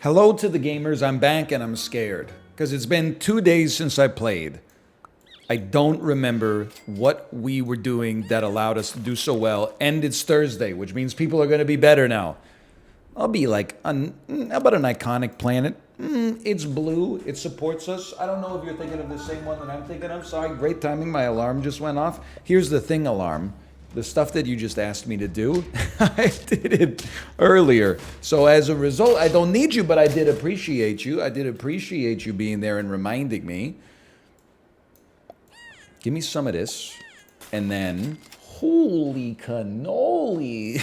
Hello to the gamers, I'm back and I'm scared. Because it's been 2 days since I played. I don't remember what we were doing that allowed us to do so well. And it's Thursday, which means people are going to be better now. I'll be like, how about an iconic planet? It's blue, it supports us. I don't know if you're thinking of the same one that I'm thinking of. Sorry, great timing, my alarm just went off. Here's the thing alarm. The stuff that you just asked me to do, I did it earlier. So as a result, I don't need you, but I did appreciate you. I did appreciate you being there and reminding me. Give me some of this. And then, holy cannoli.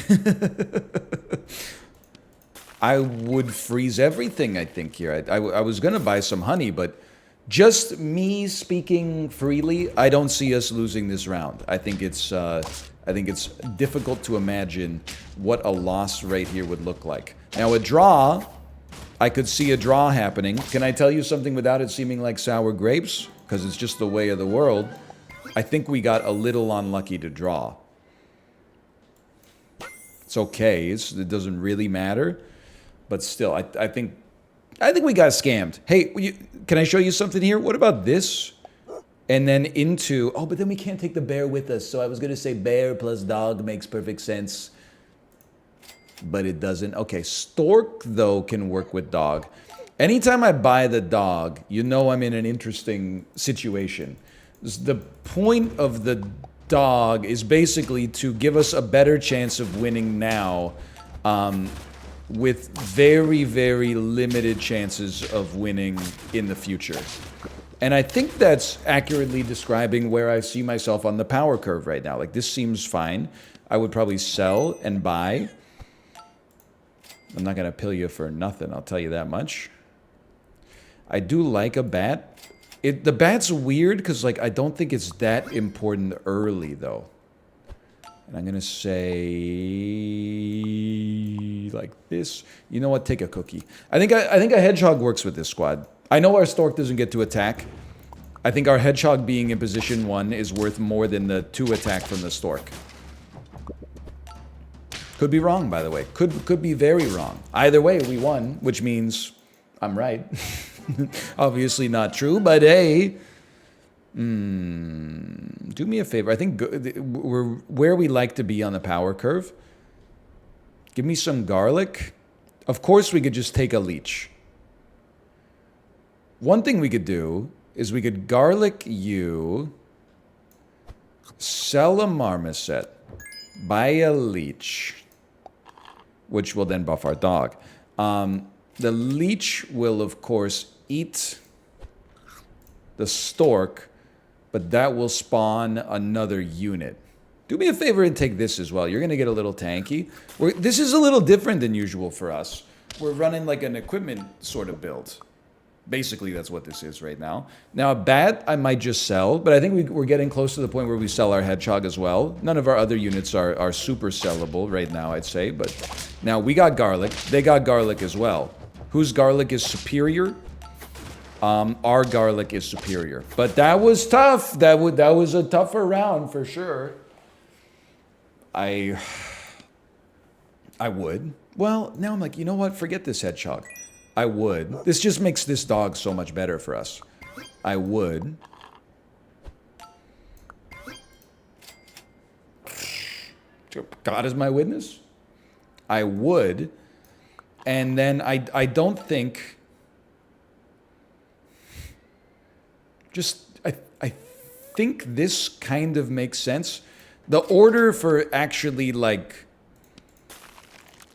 I would freeze everything, I think, here. I was going to buy some honey, but just me speaking freely, I don't see us losing this round. I think it's difficult to imagine what a loss right here would look like. Now, a draw, I could see a draw happening. Can I tell you something without it seeming like sour grapes? Because it's just the way of the world. I think we got a little unlucky to draw. It's okay. It doesn't really matter. But still, I think we got scammed. Hey, can I show you something here? What about this? And then into... Oh, but then we can't take the bear with us. So I was going to say bear plus dog makes perfect sense. But it doesn't. Okay, stork, though, can work with dog. Anytime I buy the dog, you know I'm in an interesting situation. The point of the dog is basically to give us a better chance of winning now, with very, very limited chances of winning in the future. And I think that's accurately describing where I see myself on the power curve right now. Like, this seems fine. I would probably sell and buy. I'm not going to pill you for nothing, I'll tell you that much. I do like a bat. The bat's weird because, like, I don't think it's that important early, though. And I'm going to say like this. You know what? Take a cookie. I think a hedgehog works with this squad. I know our stork doesn't get to attack. I think our hedgehog being in position 1 is worth more than the 2 attack from the stork. Could be wrong, by the way. Could be very wrong. Either way, we won, which means I'm right. Obviously not true, but hey... do me a favor. I think we're where we like to be on the power curve. Give me some garlic. Of course, we could just take a leech. One thing we could do is we could garlic you, sell a marmoset, buy a leech, which will then buff our dog. The leech will, of course, eat the stork, but that will spawn another unit. Do me a favor and take this as well. You're going to get a little tanky. This is a little different than usual for us. We're running like an equipment sort of build. Basically, that's what this is right now. Now, a bat, I might just sell, but I think we're getting close to the point where we sell our hedgehog as well. None of our other units are super sellable right now, I'd say. But now, we got garlic. They got garlic as well. Whose garlic is superior? Our garlic is superior. But that was tough. That was a tougher round for sure. I would. Well, now I'm like, you know what? Forget this hedgehog. I would. This just makes this dog so much better for us. I would. God is my witness. I would. And then I don't think... I think this kind of makes sense. The order for actually, like,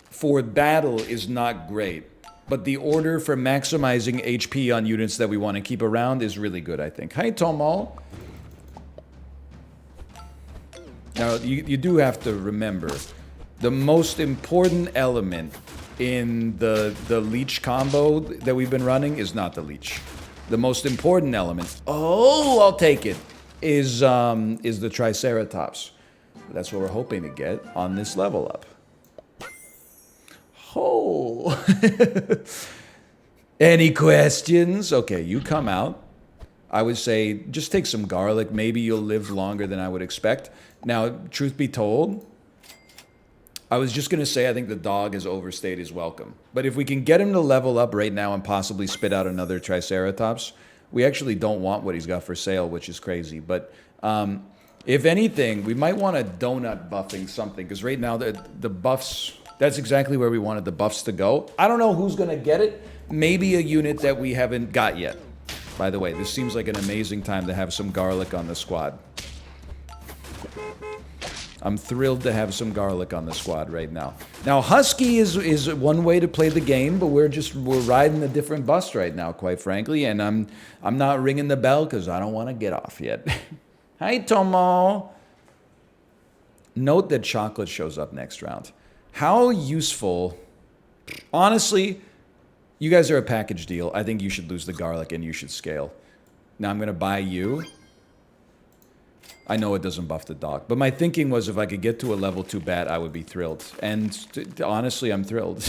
for battle is not great. But the order for maximizing HP on units that we want to keep around is really good, I think. Hi, Tomal. Now, you do have to remember, the most important element in the leech combo that we've been running is not the leech. The most important element, oh, I'll take it, is the Triceratops. That's what we're hoping to get on this level up. Oh. Any questions? Okay, you come out. I would say just take some garlic. Maybe you'll live longer than I would expect. Now, truth be told, I was just going to say I think the dog has overstayed his welcome. But if we can get him to level up right now and possibly spit out another Triceratops, we actually don't want what he's got for sale, which is crazy. But if anything, we might want a donut buffing something, because right now the buffs, that's exactly where we wanted the buffs to go. I don't know who's going to get it. Maybe a unit that we haven't got yet. By the way, this seems like an amazing time to have some garlic on the squad. I'm thrilled to have some garlic on the squad right now. Now, Husky is one way to play the game, but we're riding a different bus right now, quite frankly, and I'm not ringing the bell because I don't want to get off yet. Hi, Tomo. Note that chocolate shows up next round. How useful? Honestly, you guys are a package deal. I think you should lose the garlic and you should scale. Now I'm going to buy you. I know it doesn't buff the dog, but my thinking was if I could get to a level 2 bat, I would be thrilled. And honestly, I'm thrilled.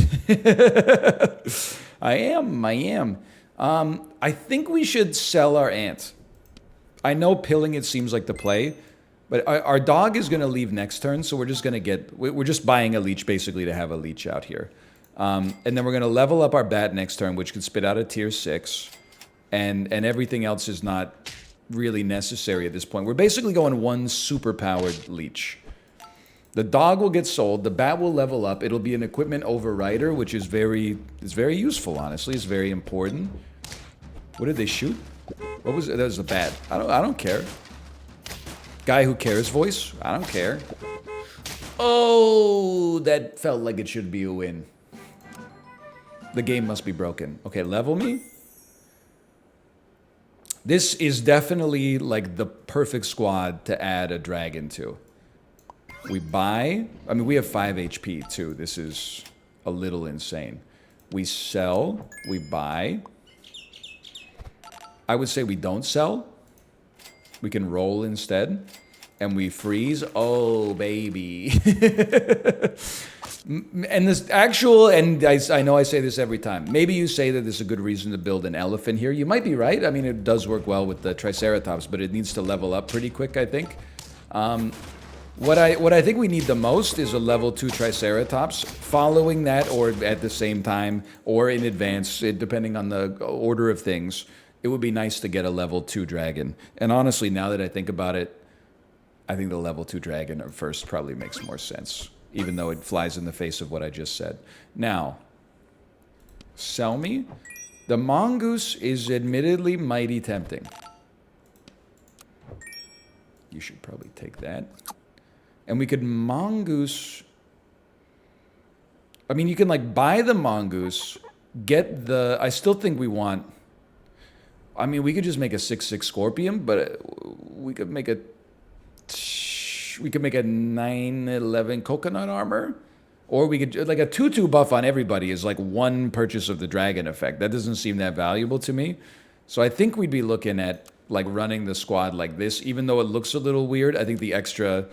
I am. I think we should sell our ant. I know pilling it seems like the play, but our dog is going to leave next turn, so we're just going to we're just buying a leech basically to have a leech out here. And then we're going to level up our bat next turn, which could spit out a tier 6, and everything else is not really necessary at this point. We're basically going one super-powered leech. The dog will get sold. The bat will level up. It'll be an equipment overrider, which is very useful, honestly. It's very important. What did they shoot? What was it? That was a bat. I don't care. Guy who cares voice? I don't care. Oh, that felt like it should be a win. The game must be broken. Okay, level me. This is definitely like the perfect squad to add a dragon to. We buy. I mean, we have 5 HP too. This is a little insane. We sell. We buy. I would say we don't sell. We can roll instead. And we freeze. Oh, baby. And this actual, and I know I say this every time, maybe you say that this is a good reason to build an elephant here. You might be right. I mean, it does work well with the Triceratops, but it needs to level up pretty quick, I think. What I think we need the most is a level 2 Triceratops. Following that, or at the same time, or in advance, depending on the order of things, it would be nice to get a level 2 dragon. And honestly, now that I think about it, I think the level 2 dragon first probably makes more sense, even though it flies in the face of what I just said. Now, sell me. The mongoose is admittedly mighty tempting. You should probably take that. And we could mongoose. I mean, you can like buy the mongoose, get the. I still think we want. I mean, we could just make a 6/6 scorpion, but we could make a. We could make a 9/11 coconut armor. Or we could, like a 2/2 buff on everybody is like one purchase of the dragon effect. That doesn't seem that valuable to me. So I think we'd be looking at like running the squad like this. Even though it looks a little weird, I think the extra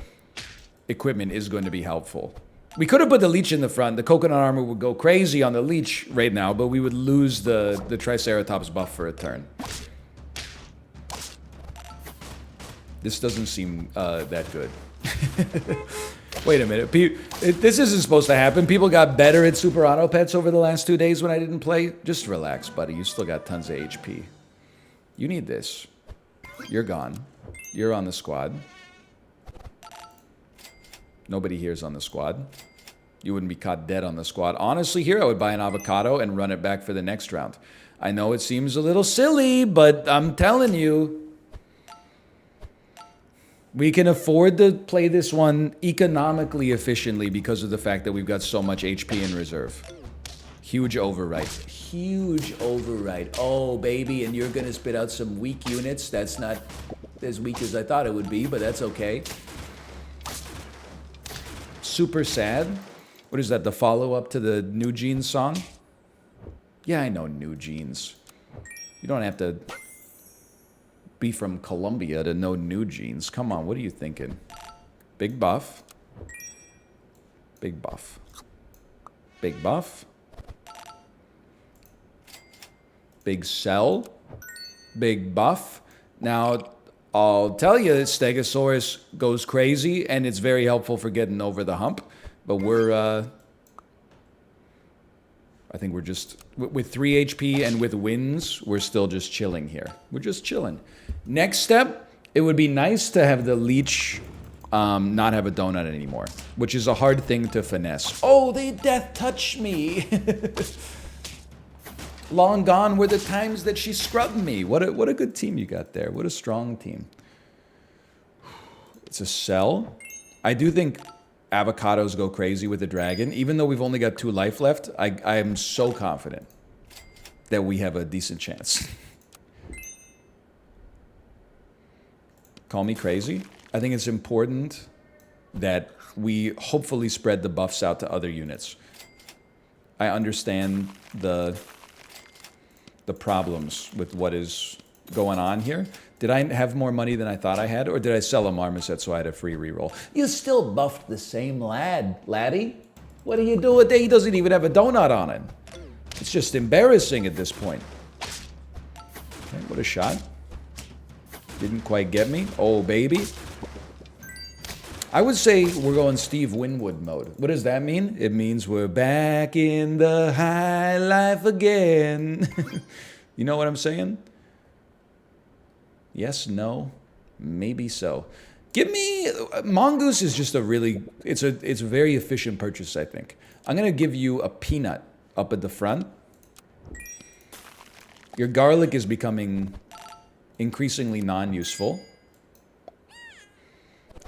equipment is going to be helpful. We could have put the leech in the front. The coconut armor would go crazy on the leech right now, but we would lose the Triceratops buff for a turn. This doesn't seem that good. Wait a minute. This isn't supposed to happen. People got better at Super Auto Pets over the last 2 days when I didn't play. Just relax, buddy. You still got tons of HP. You need this. You're gone. You're on the squad. Nobody here's on the squad. You wouldn't be caught dead on the squad. Honestly, here I would buy an avocado and run it back for the next round. I know it seems a little silly, but I'm telling you, we can afford to play this one economically efficiently because of the fact that we've got so much HP in reserve. Huge override. Huge override. Oh, baby, and you're going to spit out some weak units. That's not as weak as I thought it would be, but that's okay. Super sad. What is that, the follow-up to the New Jeans song? Yeah, I know New Jeans. You don't have to be from Colombia to know New Jeans. Come on, what are you thinking? Big buff. Big buff. Big buff. Big sell. Big buff. Now, I'll tell you, Stegosaurus goes crazy, and it's very helpful for getting over the hump. But we're, I think we're just, with 3 HP and with wins, we're still just chilling here. We're just chilling. Next step, it would be nice to have the leech not have a donut anymore, which is a hard thing to finesse. Oh, they death touched me. Long gone were the times that she scrubbed me. What a good team you got there. What a strong team. It's a sell. I do think avocados go crazy with the dragon. Even though we've only got 2 life left, I am so confident that we have a decent chance. Call me crazy. I think it's important that we hopefully spread the buffs out to other units. I understand the problems with what is going on here. Did I have more money than I thought I had, or did I sell a marmoset so I had a free reroll? You still buffed the same laddie. What do you do with that? He doesn't even have a donut on it. It's just embarrassing at this point. Okay, what a shot. Didn't quite get me. Oh, baby. I would say we're going Steve Winwood mode. What does that mean? It means we're back in the high life again. You know what I'm saying? Yes, no, maybe so. Give me... Mongoose is just a really... It's a very efficient purchase, I think. I'm going to give you a peanut up at the front. Your garlic is becoming increasingly non-useful.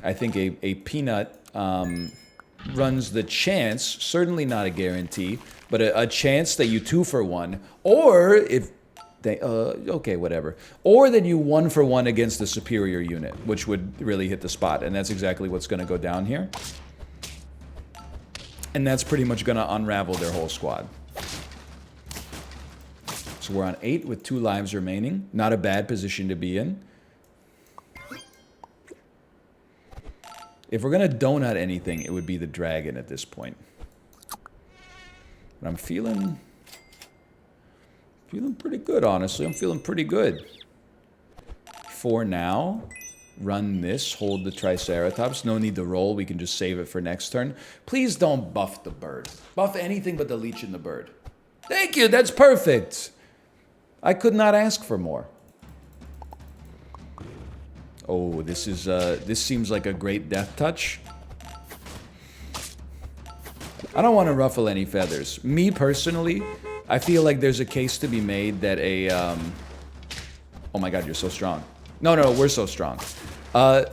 I think a peanut runs the chance, certainly not a guarantee, but a chance that you 2 for 1, or if they, okay, whatever, or that you 1 for 1 against the superior unit, which would really hit the spot, and that's exactly what's going to go down here. And that's pretty much going to unravel their whole squad. So we're on 8 with 2 lives remaining. Not a bad position to be in. If we're going to donut anything, it would be the dragon at this point. But I'm feeling pretty good, honestly. I'm feeling pretty good. For now, run this, hold the Triceratops. No need to roll. We can just save it for next turn. Please don't buff the bird. Buff anything but the leech and the bird. Thank you. That's perfect. I could not ask for more. Oh, this seems like a great death touch. I don't want to ruffle any feathers. Me personally, I feel like there's a case to be made that a oh my god, you're so strong. No, we're so strong. I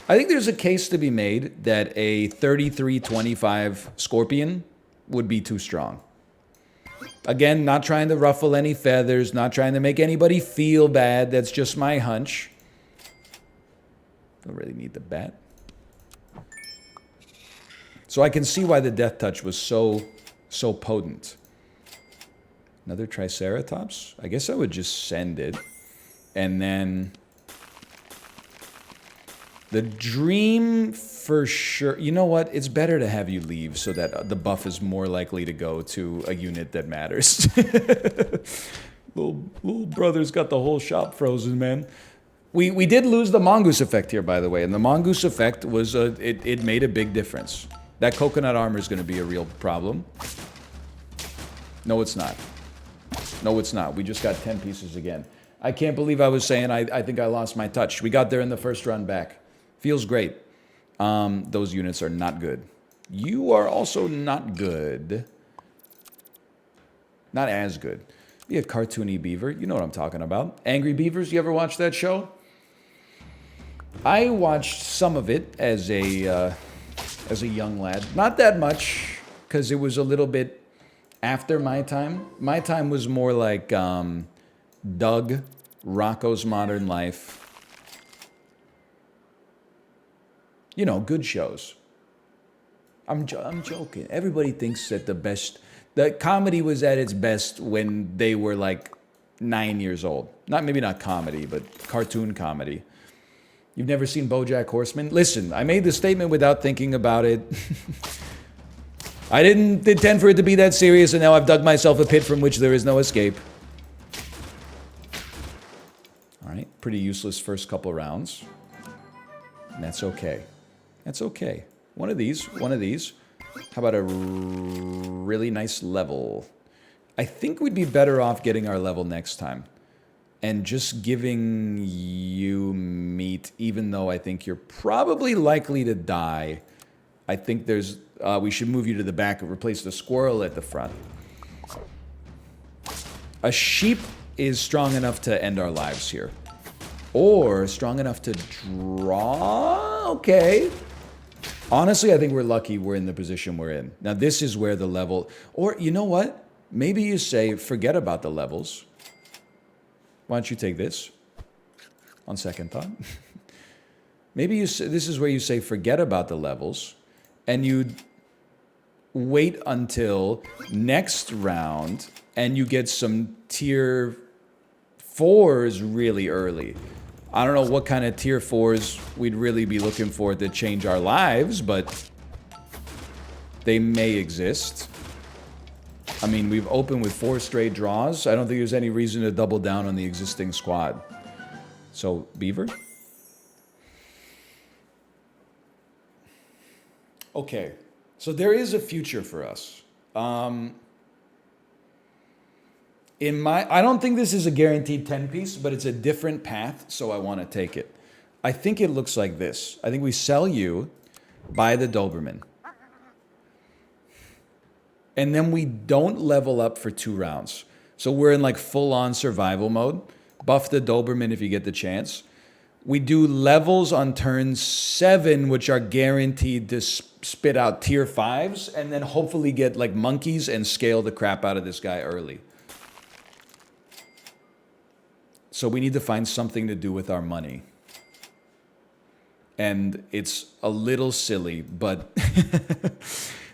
think there's a case to be made that a 33-25 Scorpion would be too strong. Again, not trying to ruffle any feathers, not trying to make anybody feel bad. That's just my hunch. Don't really need the bat. So I can see why the death touch was so potent. Another Triceratops? I guess I would just send it. And then the dream for sure. You know what? It's better to have you leave so that the buff is more likely to go to a unit that matters. Little brother's got the whole shop frozen, man. We did lose the mongoose effect here, by the way, and the mongoose effect was it made a big difference. That coconut armor is going to be a real problem. No, it's not. No, it's not. We just got 10 pieces again. I can't believe I was saying I think I lost my touch. We got there in the first run back. Feels great. Those units are not good. You are also not good. Not as good. Be a cartoony beaver. You know what I'm talking about. Angry Beavers. You ever watch that show? I watched some of it as a young lad. Not that much, because it was a little bit after my time. My time was more like Doug, Rocco's Modern Life. You know, good shows. I'm joking. Everybody thinks that the comedy was at its best when they were like 9 years old. Maybe not comedy, but cartoon comedy. You've never seen BoJack Horseman? Listen, I made the statement without thinking about it. I didn't intend for it to be that serious, and now I've dug myself a pit from which there is no escape. All right, pretty useless first couple rounds. And that's okay. That's okay. One of these. How about a really nice level? I think we'd be better off getting our level next time. And just giving you meat, even though I think you're probably likely to die. I think there's... we should move you to the back and replace the squirrel at the front. A sheep is strong enough to end our lives here. Or strong enough to draw? Okay. Honestly, I think we're lucky we're in the position we're in. Now, this is where the level... Or, you know what? Maybe you say, forget about the levels. Why don't you take this? On second thought. Maybe you say, this is where you say, forget about the levels. And you wait until next round and you get some tier 4s really early. I don't know what kind of tier 4s we'd really be looking for to change our lives, but they may exist. I mean, we've opened with 4 straight draws. I don't think there's any reason to double down on the existing squad. So, Beaver? Okay, so there is a future for us. I don't think this is a guaranteed 10-piece, but it's a different path, so I want to take it. I think it looks like this. I think we sell you, buy the Doberman. And then we don't level up for 2 rounds. So we're in like full-on survival mode. Buff the Doberman if you get the chance. We do levels on turn 7, which are guaranteed to spit out tier 5s, and then hopefully get like monkeys and scale the crap out of this guy early. So we need to find something to do with our money. And it's a little silly, but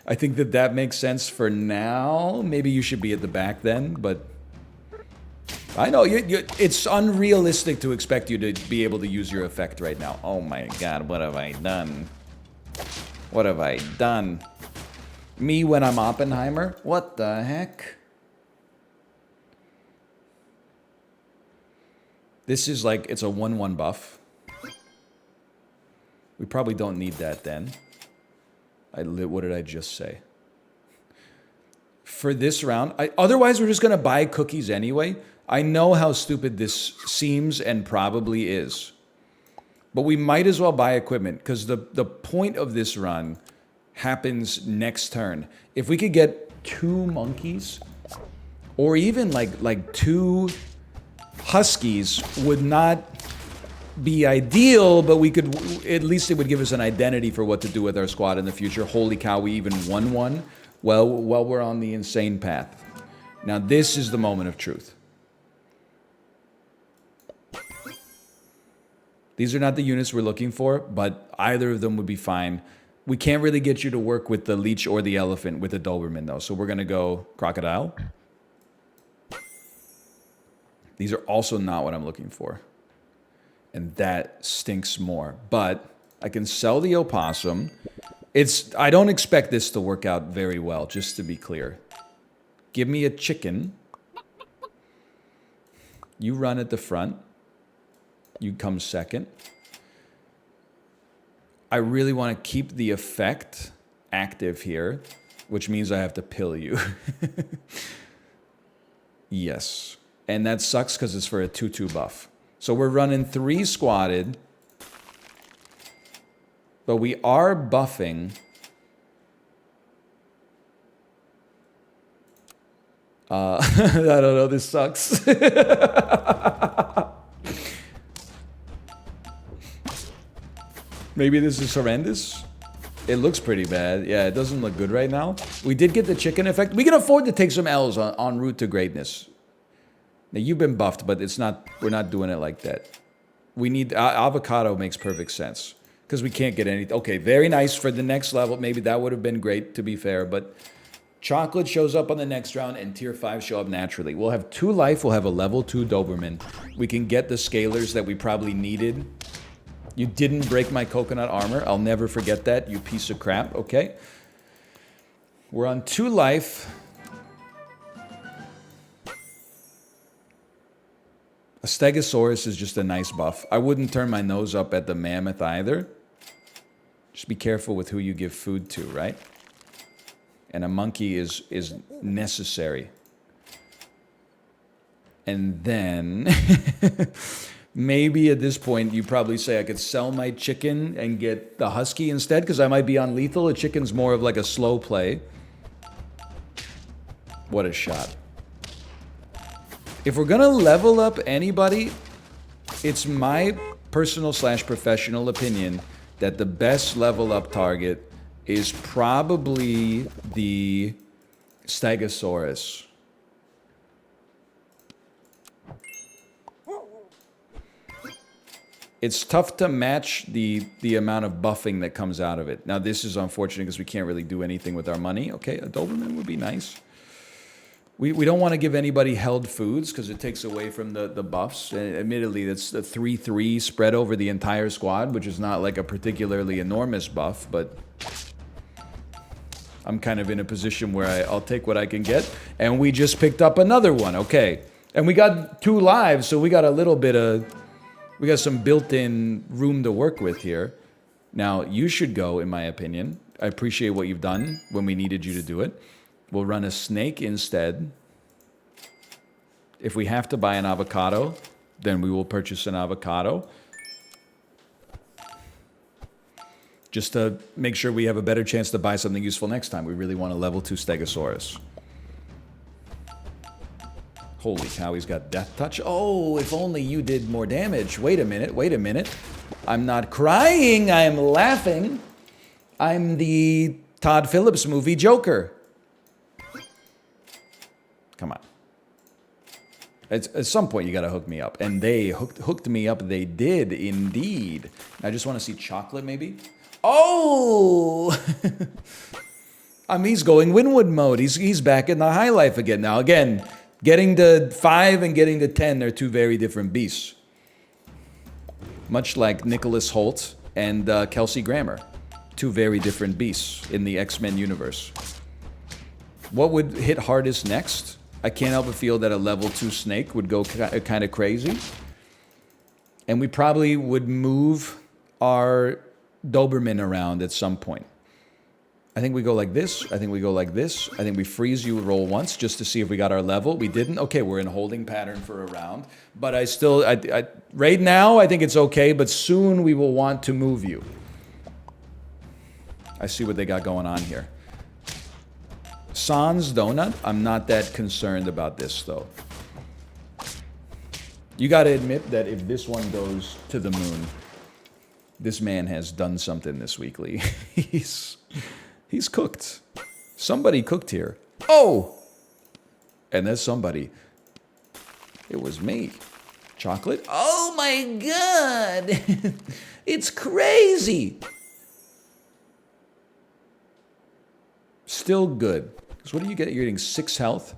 I think that makes sense for now. Maybe you should be at the back then, but I know it's unrealistic to expect you to be able to use your effect right now. Oh my god, what have I done? What have I done? Me when I'm Oppenheimer? What the heck? This is like, it's a 1/1 buff. We probably don't need that then. What did I just say? For this round, otherwise we're just going to buy cookies anyway. I know how stupid this seems and probably is. But we might as well buy equipment because the point of this run happens next turn. If we could get 2 monkeys or even like 2 huskies would not be ideal, but we could, at least it would give us an identity for what to do with our squad in the future. Holy cow, we even won one. Well, we're on the insane path. Now this is the moment of truth. These are not the units we're looking for, but either of them would be fine. We can't really get you to work with the leech or the elephant with the Doberman though, so we're gonna go crocodile. These are also not what I'm looking for. And that stinks more. But I can sell the opossum. I don't expect this to work out very well, just to be clear. Give me a chicken. You run at the front. You come second. I really want to keep the effect active here, which means I have to pill you. Yes. And that sucks because it's for a 2/2 buff. So we're running 3 squatted. But we are buffing. I don't know, this sucks. Maybe this is horrendous. It looks pretty bad. Yeah, it doesn't look good right now. We did get the chicken effect. We can afford to take some L's on route to greatness. Now, you've been buffed, but it's not. We're not doing it like that. We need... avocado makes perfect sense. Because we can't get anything. Okay, very nice for the next level. Maybe that would have been great, to be fair. But chocolate shows up on the next round, and tier 5 show up naturally. We'll have 2 life. We'll have a level 2 Doberman. We can get the scalers that we probably needed. You didn't break my coconut armor. I'll never forget that, you piece of crap. Okay. We're on 2 life. A Stegosaurus is just a nice buff. I wouldn't turn my nose up at the mammoth either. Just be careful with who you give food to, right? And a monkey is necessary. And then maybe at this point you probably say I could sell my chicken and get the husky instead because I might be on lethal. A chicken's more of like a slow play. What a shot. If we're gonna level up anybody, it's my personal / professional opinion that the best level up target is probably the Stegosaurus. It's tough to match the amount of buffing that comes out of it. Now, this is unfortunate because we can't really do anything with our money. Okay, a Doberman would be nice. We don't want to give anybody held foods because it takes away from the buffs. And admittedly, that's a 3-3 spread over the entire squad, which is not like a particularly enormous buff, but I'm kind of in a position where I'll take what I can get. And we just picked up another one. Okay. And we got 2 lives, so we got a little bit of... We got some built-in room to work with here. Now, you should go, in my opinion. I appreciate what you've done when we needed you to do it. We'll run a snake instead. If we have to buy an avocado, then we will purchase an avocado. Just to make sure we have a better chance to buy something useful next time. We really want a level 2 Stegosaurus. Holy cow, he's got death touch. Oh, if only you did more damage. Wait a minute, wait a minute. I'm not crying, I'm laughing. I'm the Todd Phillips movie Joker. Come on. At some point, you gotta hook me up. And they hooked me up, they did indeed. I just wanna see chocolate, maybe? Oh! I mean, he's going Winwood mode. He's back in the high life again. Now, again, getting to 5 and getting to 10 are 2 very different beasts. Much like Nicholas Hoult and Kelsey Grammer. 2 very different beasts in the X-Men universe. What would hit hardest next? I can't help but feel that a level 2 snake would go kind of crazy. And we probably would move our Doberman around at some point. I think we go like this. I think we go like this. I think we freeze you, roll once, just to see if we got our level. We didn't. Okay, we're in holding pattern for a round. But I still, right now, I think it's okay, but soon we will want to move you. I see what they got going on here. Sans Donut, I'm not that concerned about this, though. You got to admit that if this one goes to the moon, this man has done something this weekly. He's cooked. Somebody cooked here. Oh! And there's somebody. It was me. Chocolate? Oh my god! It's crazy! Still good. Because what do you get? You're getting 6 health.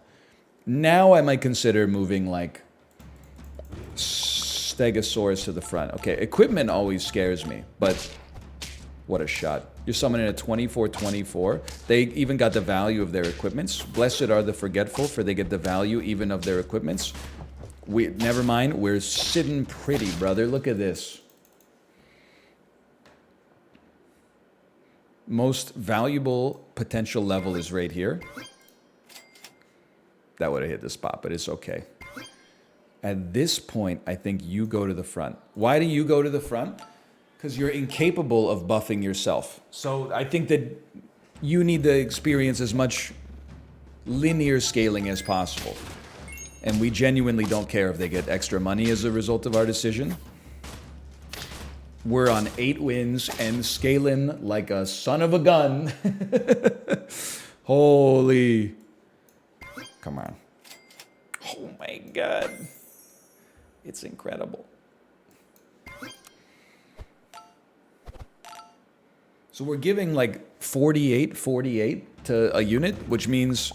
Now I might consider moving like Stegosaurus to the front. Okay, equipment always scares me, but what a shot. You're summoning a 24/24. They even got the value of their equipments. Blessed are the forgetful, for they get the value even of their equipments. Never mind, we're sitting pretty, brother. Look at this. Most valuable potential level is right here. That would have hit the spot, but it's okay. At this point, I think you go to the front. Why do you go to the front? Because you're incapable of buffing yourself. So I think that you need to experience as much linear scaling as possible. And we genuinely don't care if they get extra money as a result of our decision. We're on 8 wins and scaling like a son of a gun. Holy. Come on. Oh my god. It's incredible. So we're giving like 48 to a unit, which means,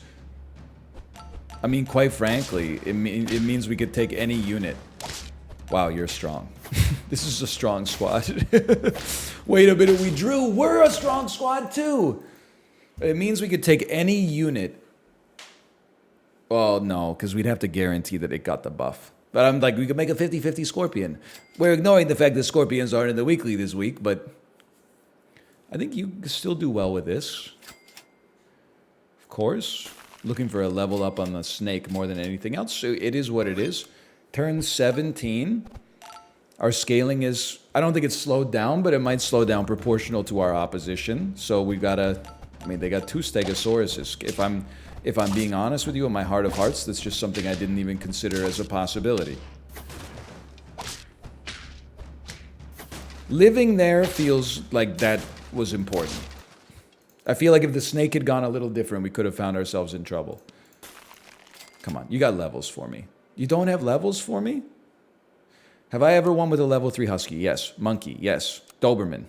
I mean, quite frankly, it means we could take any unit. Wow, you're strong. This is a strong squad. Wait a minute, we drew. We're a strong squad too. It means we could take any unit. Well, no, because we'd have to guarantee that it got the buff. But I'm like, we could make a 50-50 Scorpion. We're ignoring the fact that Scorpions aren't in the weekly this week, but I think you still do well with this. of course. Looking for a level up on the snake more than anything else. So it is what it is. Turn 17. Our scaling is, I don't think it's slowed down, but it might slow down proportional to our opposition. So we've got to, I mean, they got 2 Stegosauruses. If I'm being honest with you, in my heart of hearts, that's just something I didn't even consider as a possibility. Living there feels like that was important. I feel like if the snake had gone a little different, we could have found ourselves in trouble. Come on, you got levels for me. You don't have levels for me? Have I ever won with a level 3 husky? Yes. Monkey? Yes. Doberman?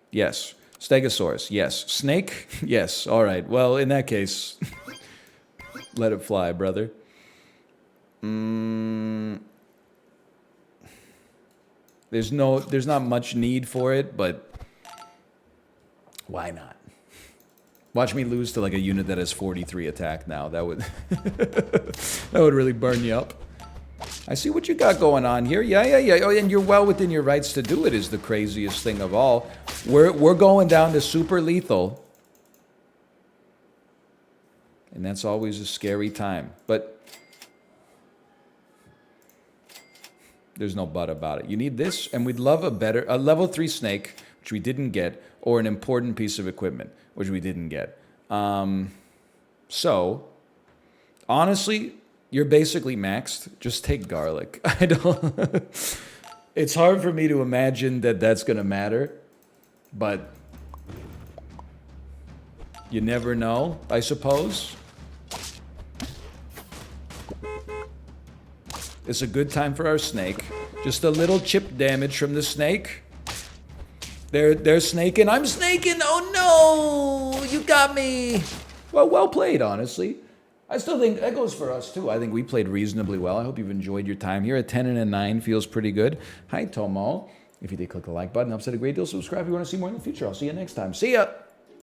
Yes. Stegosaurus? Yes. Snake? Yes. All right. Well, in that case, let it fly, brother. There's not much need for it, but why not? Watch me lose to like a unit that has 43 attack now. That would that would really burn you up. I see what you got going on here. Yeah. Oh, and you're well within your rights to do it is the craziest thing of all. We're going down to super lethal. And that's always a scary time. But there's no but about it. You need this, and we'd love a level 3 snake, which we didn't get, or an important piece of equipment, which we didn't get. So, honestly, you're basically maxed. Just take garlic. I don't... It's hard for me to imagine that that's going to matter, but you never know, I suppose. It's a good time for our snake. Just a little chip damage from the snake. They're snaking. I'm snaking. Oh no! You got me. Well played, honestly. I still think that goes for us too. I think we played reasonably well. I hope you've enjoyed your time here. A 10 and a 9 feels pretty good. Hi, Tomo. If you did, click the like button. Helps out a great deal. Subscribe if you want to see more in the future. I'll see you next time. See ya.